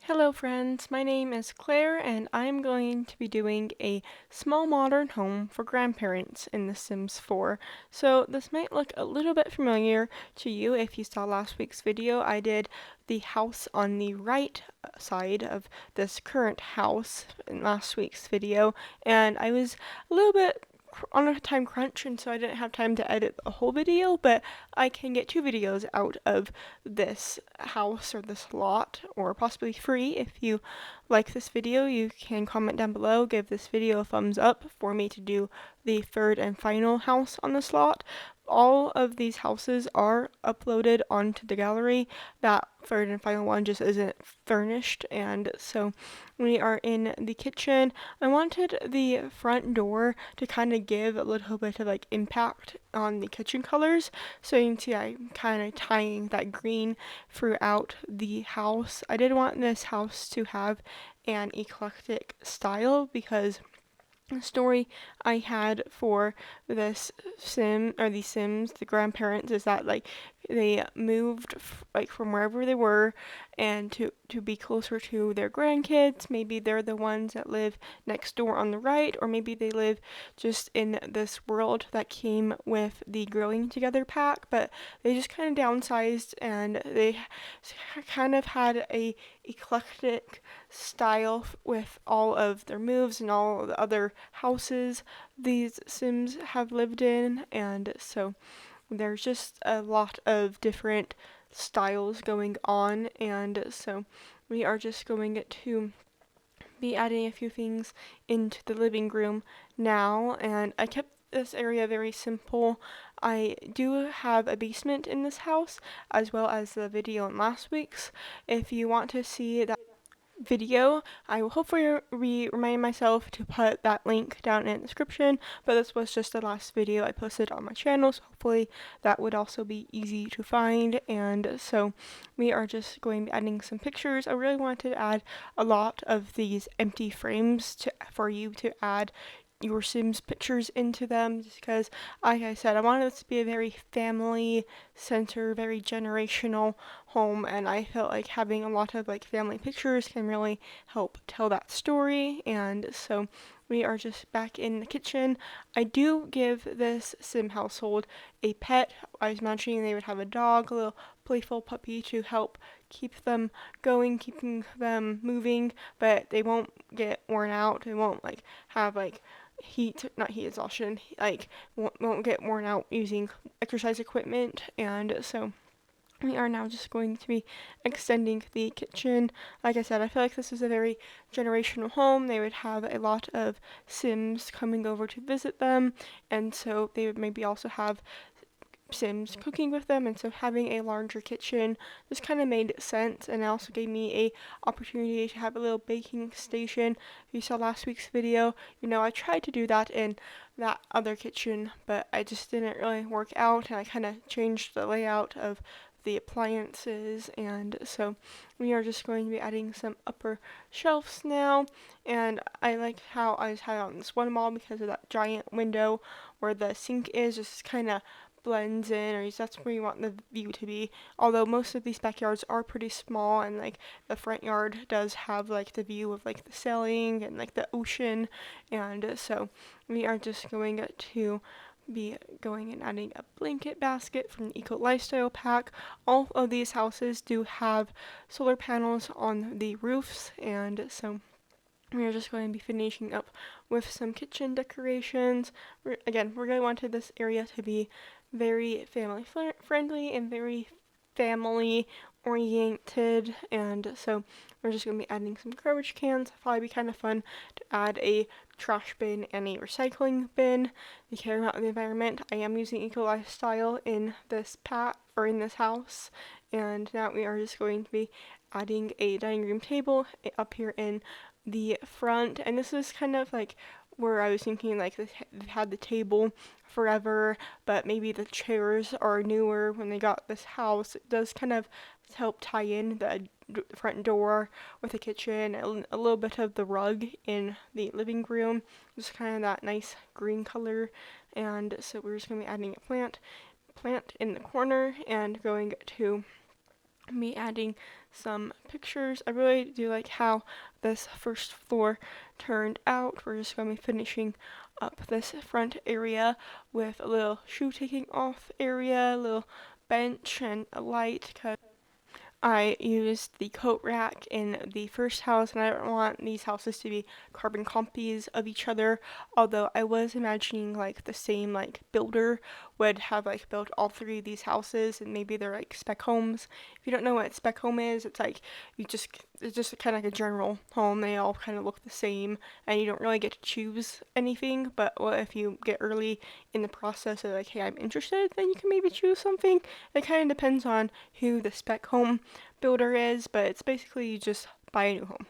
Hello friends, my name is Claire and I'm going to be doing a small modern home for grandparents in The Sims 4. So this might look a little bit familiar to you if you saw last week's video. I did the house on the right side of this current house in last week's video, and I was a little bit on a time crunch, and so I didn't have time to edit the whole video, but I can get 2 videos out of this house or this lot, or possibly 3. If you like this video, you can comment down below, give this video a thumbs up for me to do the third and final house on this lot. All of these houses are uploaded onto the gallery. That third and final one just isn't furnished, and so we are in the kitchen. I wanted the front door to kind of give a little bit of like impact on the kitchen colors, so you can see I'm kind of tying that green throughout the house. I did want this house to have an eclectic style because the story I had for this these Sims, the grandparents, is that like they moved like from wherever they were and to be closer to their grandkids. Maybe they're the ones that live next door on the right, or maybe they live just in this world that came with the Growing Together pack, but they just kind of downsized and they kind of had a eclectic style with all of their moves and all the other houses these Sims have lived in, and so there's just a lot of different styles going on, and so we are just going to be adding a few things into the living room now, and I kept this area very simple. I do have a basement in this house, as well as the video in last week's. If you want to see that video, I will hopefully remind myself to put that link down in the description, but this was just the last video I posted on my channel, so hopefully that would also be easy to find. And so we are just going to be adding some pictures. I really wanted to add a lot of these empty frames for you to add your Sims pictures into them, just because, like I said, I wanted this to be a very family center, very generational home, and I felt like having a lot of like family pictures can really help tell that story. And so we are just back in the kitchen. I do give this Sim household a pet. I was mentioning they would have a dog, a little playful puppy to help keep them going, keeping them moving, but they won't get worn out. They won't like have like not heat exhaustion, like won't get worn out using exercise equipment. And so we are now just going to be extending the kitchen. Like I said, I feel like this is a very generational home. They would have a lot of Sims coming over to visit them, and so they would maybe also have Sims cooking with them, and so having a larger kitchen just kind of made sense, and it also gave me a opportunity to have a little baking station. If you saw last week's video, you know I tried to do that in that other kitchen, but I just didn't really work out, and I kind of changed the layout of the appliances, and so we are just going to be adding some upper shelves now. And I like how I just had it on this one wall because of that giant window where the sink is, just kind of blends in, or that's where you want the view to be. Although most of these backyards are pretty small, and like the front yard does have like the view of like the sailing and like the ocean, and so we are just going to be going and adding a blanket basket from the Eco Lifestyle pack. All of these houses do have solar panels on the roofs, and so we are just going to be finishing up with some kitchen decorations. We're going to want this area to be very family friendly and very family oriented, and so we're just going to be adding some garbage cans. It'll probably be kind of fun to add a trash bin and a recycling bin to care about the environment. I am using Eco Lifestyle in this pack or in this house, and now we are just going to be adding a dining room table up here in the front. And this is kind of like where I was thinking like they've had the table forever, but maybe the chairs are newer when they got this house. It does kind of help tie in the front door with the kitchen, and a little bit of the rug in the living room, just kind of that nice green color. And so we're just going to be adding a plant in the corner, and going to be adding some pictures. I really do like how this first floor turned out. We're just going to be finishing up this front area with a little shoe taking off area, a little bench, and a light, 'cause I used the coat rack in the first house, and I don't want these houses to be carbon copies of each other. Although I was imagining like the same like builder would have like built all three of these houses, and maybe they're like spec homes. If you don't know what spec home is, it's like it's just kind of like a general home. They all kind of look the same, and you don't really get to choose anything. But well, if you get early in the process of like, hey, I'm interested, then you can maybe choose something. It kind of depends on who the spec home builder is, but it's basically you just buy a new home.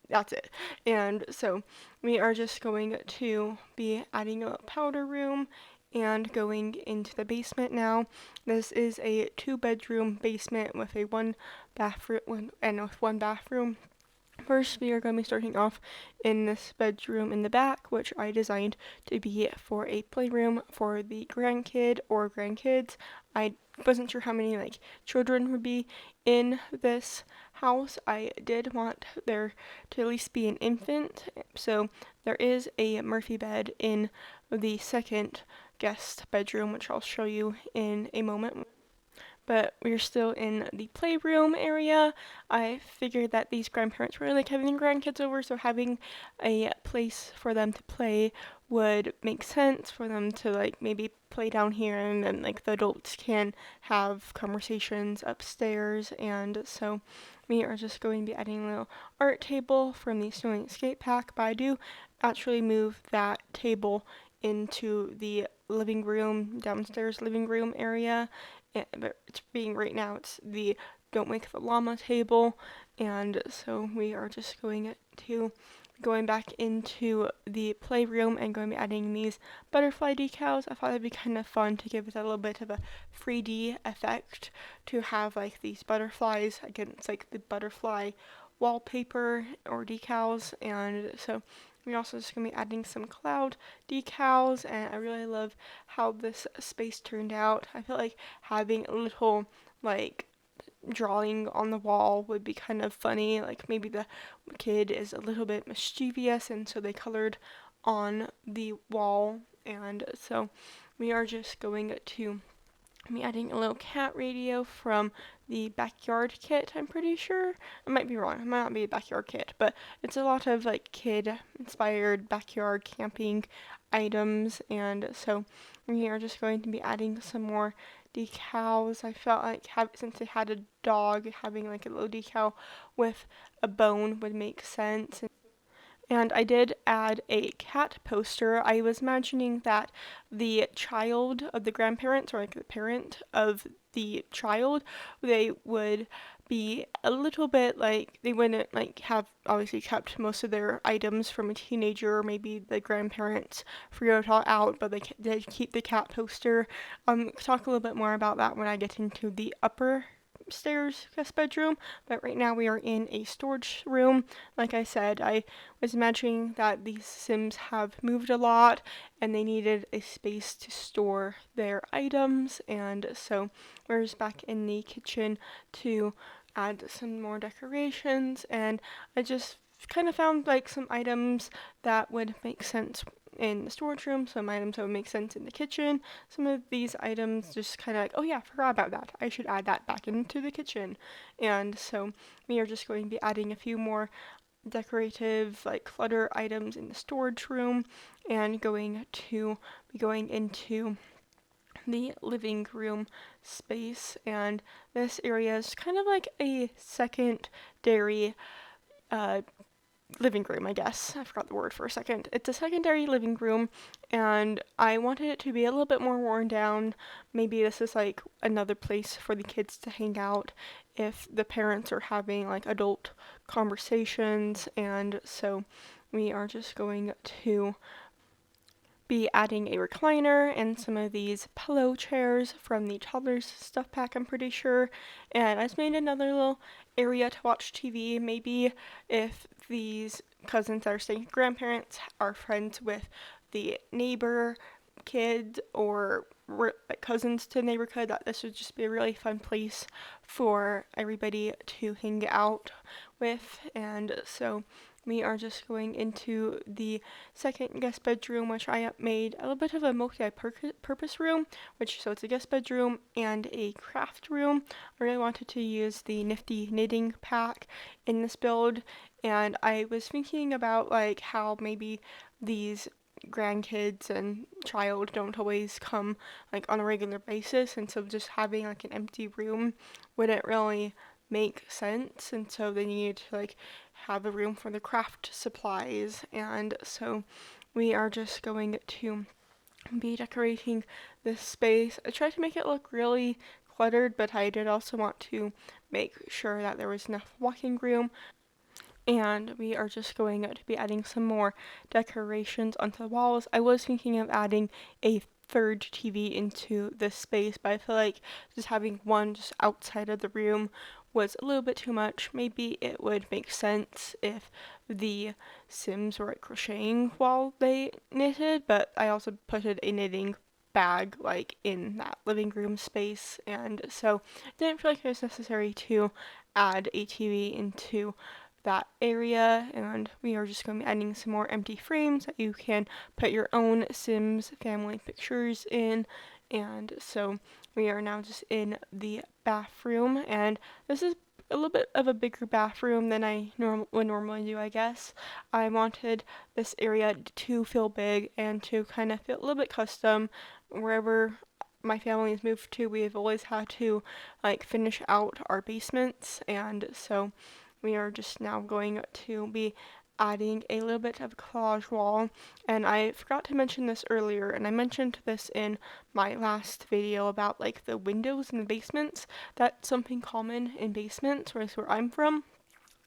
That's it. And so we are just going to be adding a powder room and going into the basement now. This is a 2-bedroom basement with a one bathroom and with one bathroom. First, we are going to be starting off in this bedroom in the back, which I designed to be for a playroom for the grandkid or grandkids. I wasn't sure how many like children would be in this house. I did want there to at least be an infant, so there is a Murphy bed in the second guest bedroom, which I'll show you in a moment. But we're still in the playroom area. I figured that these grandparents really like having their grandkids over, so having a place for them to play would make sense for them to like maybe play down here, and then like the adults can have conversations upstairs. And so we are just going to be adding a little art table from the Snowing Escape pack, but I do actually move that table into the living room, downstairs living room area. But it's being right now, it's the Don't Wake the Llama table. And so we are just going back into the playroom and going to be adding these butterfly decals. I thought it'd be kind of fun to give it a little bit of a 3D effect to have like these butterflies against like the butterfly wallpaper or decals. And so we're also just going to be adding some cloud decals, and I really love how this space turned out. I feel like having a little like drawing on the wall would be kind of funny. Like maybe the kid is a little bit mischievous, and so they colored on the wall. And so we are just going to be adding a little cat radio from the backyard kit, I'm pretty sure. I might be wrong. It might not be a backyard kit, but it's a lot of like kid inspired backyard camping items. And so we are just going to be adding some more decals. I felt like since they had a dog, having like a little decal with a bone would make sense. And I did add a cat poster. I was imagining that the child of the grandparents, or like the parent of the child, they would be a little bit like, they wouldn't like have obviously kept most of their items from a teenager, or maybe the grandparents figure it all out, but they did keep the cat poster. Talk a little bit more about that when I get into the upper stairs guest bedroom, but right now we are in a storage room. Like I said, I was imagining that these Sims have moved a lot and they needed a space to store their items, and so we're just back in the kitchen to add some more decorations. And I just kind of found like some items that would make sense in the storage room, some items that would make sense in the kitchen. Some of these items just kind of like, oh yeah, I forgot about that. I should add that back into the kitchen. And so we are just going to be adding a few more decorative like clutter items in the storage room, and going to be going into the living room space. And this area is kind of like a secondary living room, I guess. I forgot the word for a second. It's a secondary living room, and I wanted it to be a little bit more worn down. Maybe this is like another place for the kids to hang out if the parents are having like adult conversations. And so we are just going to be adding a recliner and some of these pillow chairs from the toddler's stuff pack, I'm pretty sure. And I just made another little area to watch TV. Maybe if these cousins that are staying with grandparents are friends with the neighbor kid, or like cousins to the neighborhood, that this would just be a really fun place for everybody to hang out with. And so we are just going into the second guest bedroom, which I made a little bit of a multi-purpose room, so it's a guest bedroom and a craft room. I really wanted to use the Nifty knitting pack in this build, and I was thinking about like how maybe these grandkids and child don't always come like on a regular basis, and so just having like an empty room wouldn't really make sense, and so they needed to like have a room for the craft supplies. And so we are just going to be decorating this space. I tried to make it look really cluttered, but I did also want to make sure that there was enough walking room. And we are just going to be adding some more decorations onto the walls. I was thinking of adding a third TV into this space, but I feel like just having one just outside of the room was a little bit too much. Maybe it would make sense if the Sims were like crocheting while they knitted, but I also put a knitting bag like in that living room space, and so I didn't feel like it was necessary to add a TV into that area. And we are just going to be adding some more empty frames that you can put your own Sims family pictures in. And so we are now just in the bathroom, and this is a little bit of a bigger bathroom than I would normally do, I guess. I wanted this area to feel big and to kind of feel a little bit custom. Wherever my family has moved to, we have always had to like finish out our basements, and so we are just now going to be adding a little bit of collage wall. And I forgot to mention this earlier, and I mentioned this in my last video about like the windows in the basements. That's something common in basements, where I'm from,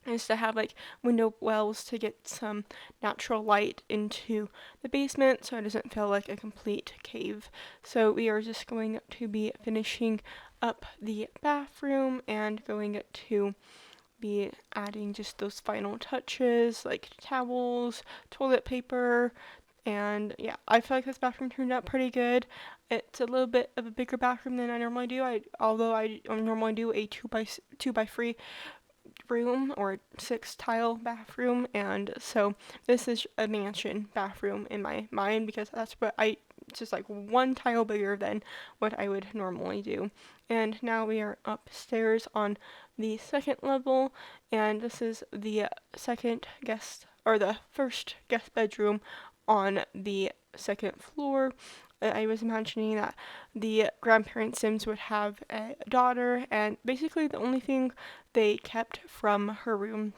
is to have like window wells to get some natural light into the basement so it doesn't feel like a complete cave. So we are just going to be finishing up the bathroom and going to be adding just those final touches like towels, toilet paper, and yeah, I feel like this bathroom turned out pretty good. It's a little bit of a bigger bathroom than I normally do. Although I normally do a 2x3 room or 6 tile bathroom, and so this is a mansion bathroom in my mind because that's what I just like 1 tile bigger than what I would normally do. And now we are upstairs on the second level, and this is the second guest or the first guest bedroom on the second floor. I was imagining that the grandparent Sims would have a daughter, and basically the only thing they kept from her room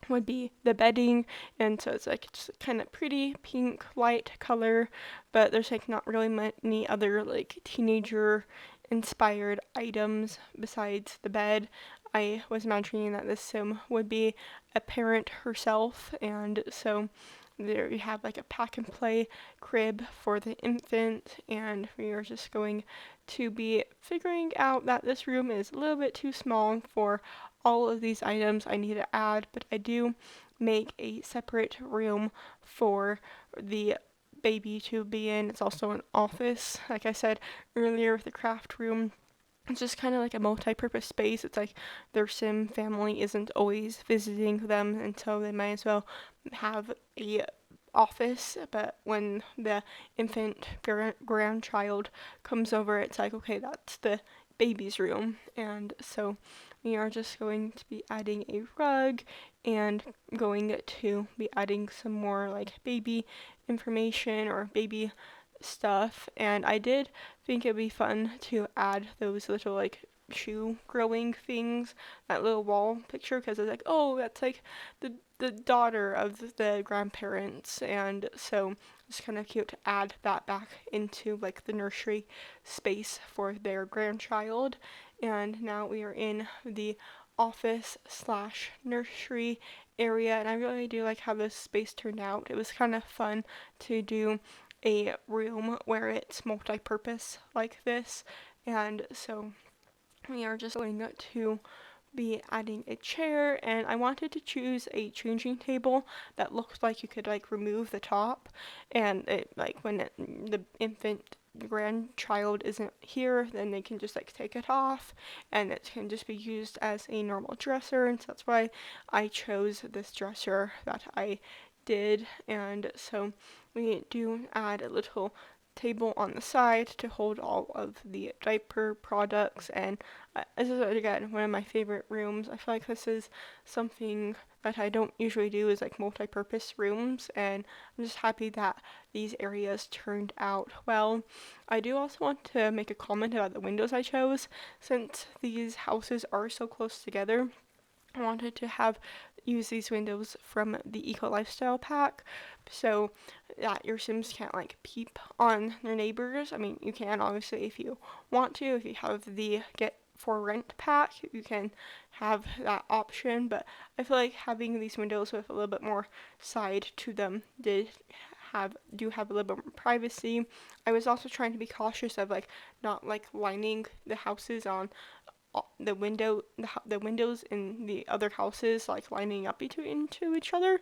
would be the bedding, and so it's like just kind of pretty pink light color, but there's like not really many other like teenager inspired items besides the bed. I was imagining that this Sim would be a parent herself, and so there you have like a pack and play crib for the infant, and we are just going to be figuring out that this room is a little bit too small for all of these items I need to add, but I do make a separate room for the baby to be in. It's also an office, like I said earlier with the craft room. It's just kind of like a multi-purpose space. It's like their Sim family isn't always visiting them, and so they might as well have a office. But when the infant grandchild comes over, it's like, okay, that's the baby's room. And so we are just going to be adding a rug and going to be adding some more like baby information or baby stuff. And I did think it'd be fun to add those little like shoe growing things, that little wall picture, because it's like, oh, that's like the daughter of the grandparents, and so it's kind of cute to add that back into like the nursery space for their grandchild. And now we are in the office slash nursery area, and I really do like how this space turned out. It was kind of fun to do a room where it's multi-purpose like this, and so we are just going to be adding a chair, and I wanted to choose a changing table that looked like you could like remove the top, and it like when the infant grandchild isn't here, then they can just like take it off and it can just be used as a normal dresser. And so that's why I chose this dresser that I did. And so we do add a little table on the side to hold all of the diaper products. And this is again one of my favorite rooms. I feel like this is something that I don't usually do, is like multi-purpose rooms, and I'm just happy that these areas turned out well. I do also want to make a comment about the windows I chose. Since these houses are so close together, I wanted to use these windows from the Eco Lifestyle pack so that your Sims can't like peep on their neighbors. I mean, you can obviously if you want to. If you have the Get for Rent pack, you can have that option, but I feel like having these windows with a little bit more side to them have a little bit more privacy. I was also trying to be cautious of like not like lining the houses on the windows in the other houses like lining up into each other,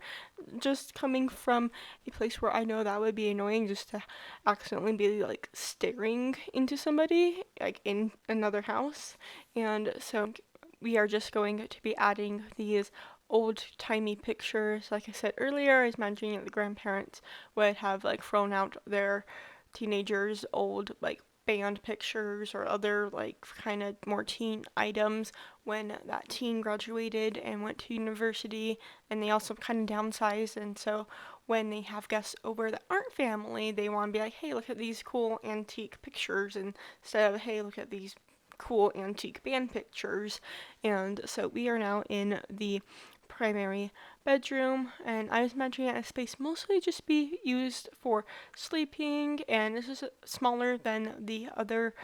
just coming from a place where I know that would be annoying, just to accidentally be like staring into somebody like in another house. And so we are just going to be adding these old-timey pictures. Like I said earlier, I was imagining that the grandparents would have like thrown out their teenagers' old like band pictures or other like kind of more teen items when that teen graduated and went to university, and they also kind of downsized. And so when they have guests over that aren't family, they want to be like, hey, look at these cool antique pictures, instead of, hey, look at these cool antique band pictures. And so we are now in the primary bedroom, and I was imagining that space mostly just be used for sleeping, and this is smaller than the other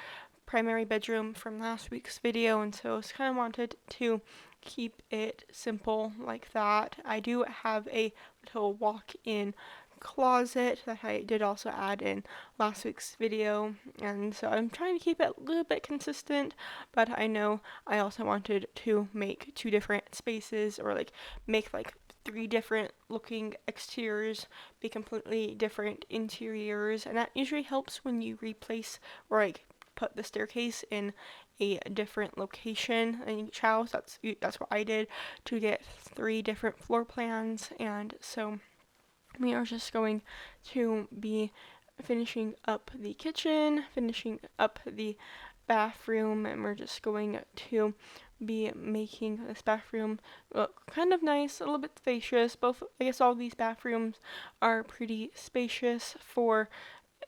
primary bedroom from last week's video, and so I kind of wanted to keep it simple like that. I do have a little walk-in closet that I did also add in last week's video, and so I'm trying to keep it a little bit consistent, but I know I also wanted to make two different spaces, or like make like three different looking exteriors be completely different interiors, and that usually helps when you replace or like put the staircase in a different location in each house. That's what I did, to get three different floor plans. And so we are just going to be finishing up the kitchen, finishing up the bathroom, and we're just going to be making this bathroom look kind of nice, a little bit spacious. I guess all these bathrooms are pretty spacious from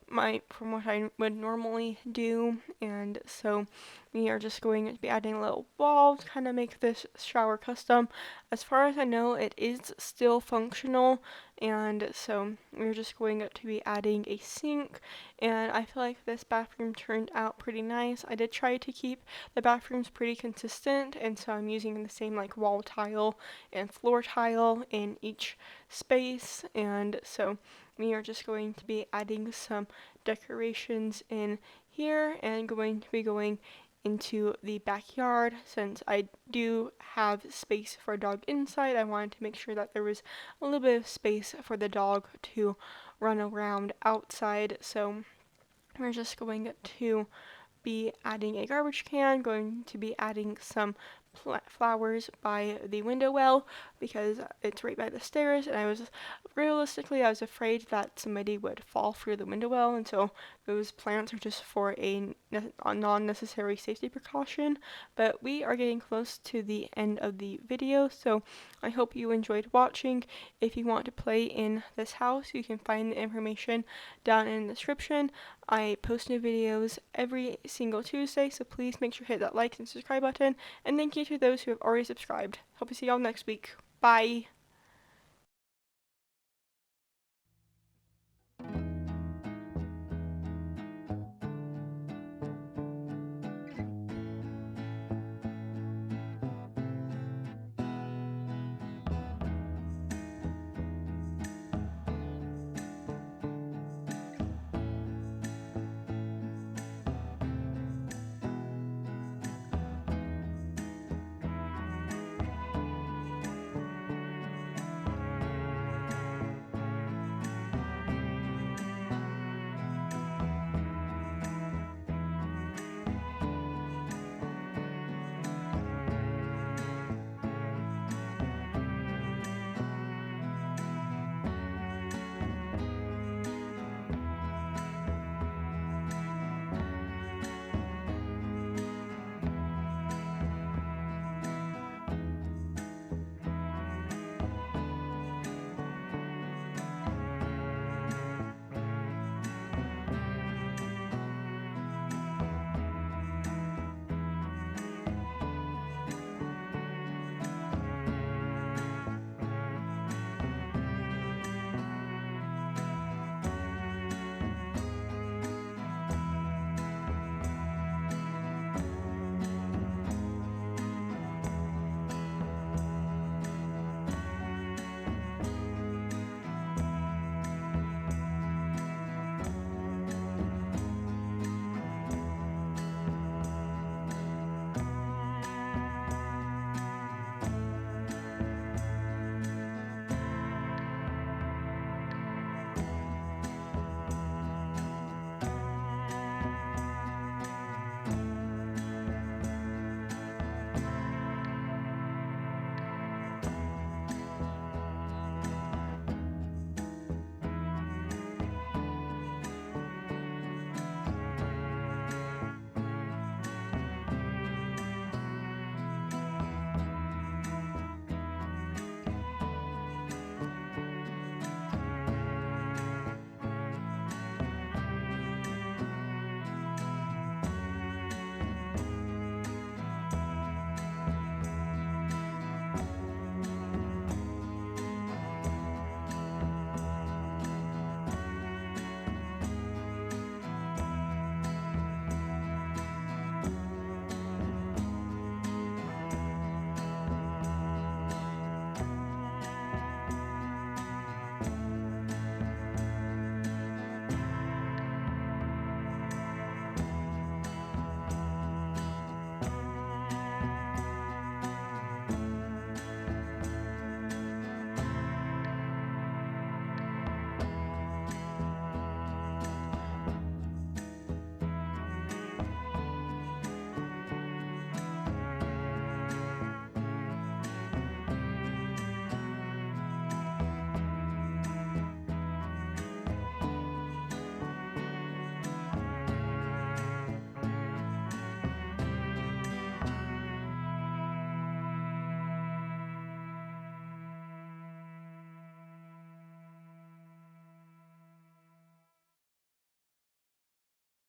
what I would normally do, and so we are just going to be adding a little wall to kind of make this shower custom. As far as I know, it is still functional, and so we're just going to be adding a sink, and I feel like this bathroom turned out pretty nice. I did try to keep the bathrooms pretty consistent, and so I'm using the same like wall tile and floor tile in each space, and so we are just going to be adding some decorations in here and going to be going into the backyard. Since I do have space for a dog inside, I wanted to make sure that there was a little bit of space for the dog to run around outside. So we're just going to be adding a garbage can, going to be adding some flowers by the window well because it's right by the stairs, and I was afraid that somebody would fall through the window well, and so those plants are just for a non-necessary safety precaution. But we are getting close to the end of the video, so I hope you enjoyed watching. If you want to play in this house, you can find the information down in the description. I post new videos every single Tuesday, so please make sure to hit that like and subscribe button, and thank you to those who have already subscribed. Hope to see y'all next week. Bye!